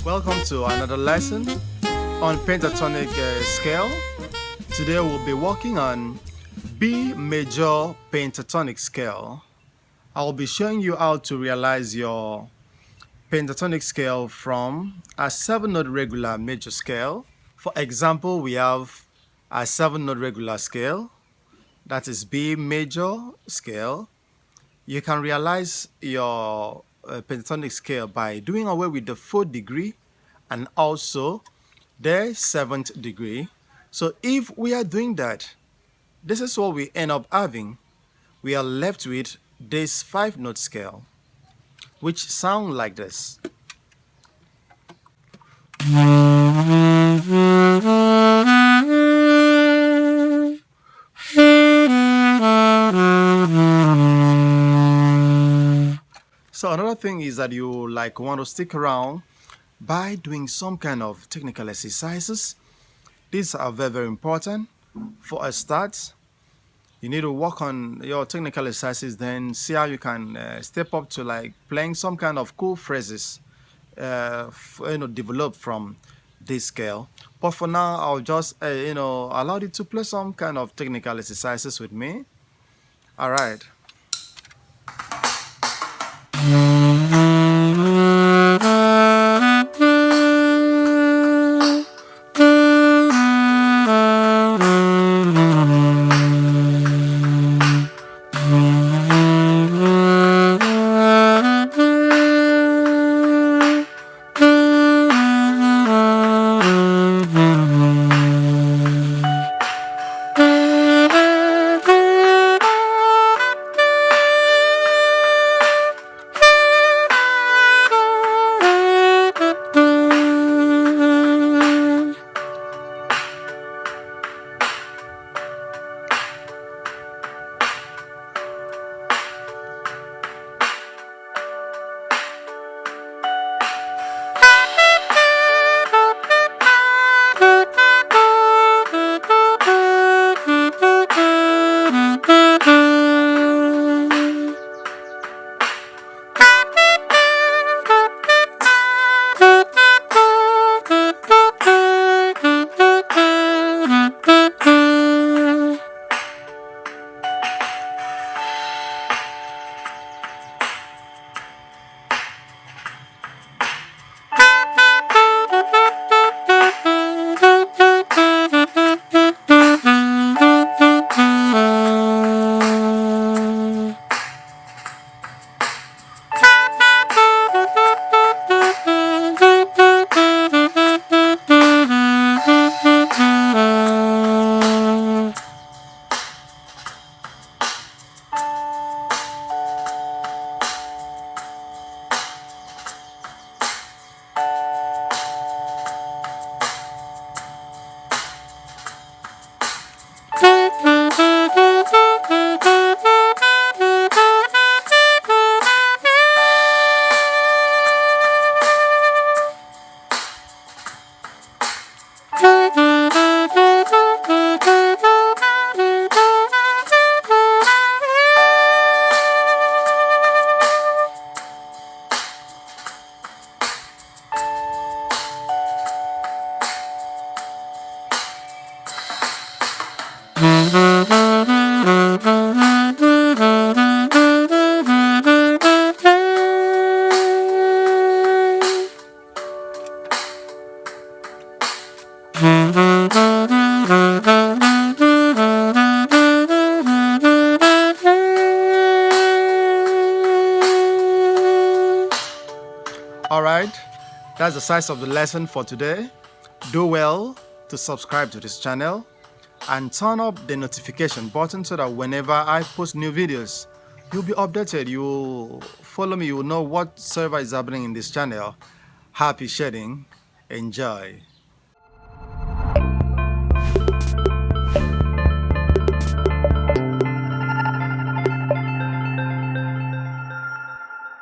Welcome to another lesson on pentatonic scale. Today we'll be working on B Major Pentatonic scale. I'll be showing you how to realize your pentatonic scale from a 7-note regular major scale. For example, we have a 7-note regular scale, that is B major scale. You can realize your pentatonic scale by doing away with the 4th degree and also the 7th degree. So if we are doing that, this is what we end up having. We are left with this 5-note scale, which sound like this. So another thing is that you want to stick around by doing some kind of technical exercises. These are very, very important. For a start, you need to work on your technical exercises, then see how you can step up to playing some kind of cool phrases developed from this scale. But for now, I'll just allow you to play some kind of technical exercises with me. All right. Alright, that's the size of the lesson for today. Do well to subscribe to this channel and turn up the notification button so that whenever I post new videos, you'll be updated. You'll follow me, you'll know whatsoever is happening in this channel. Happy shading. Enjoy.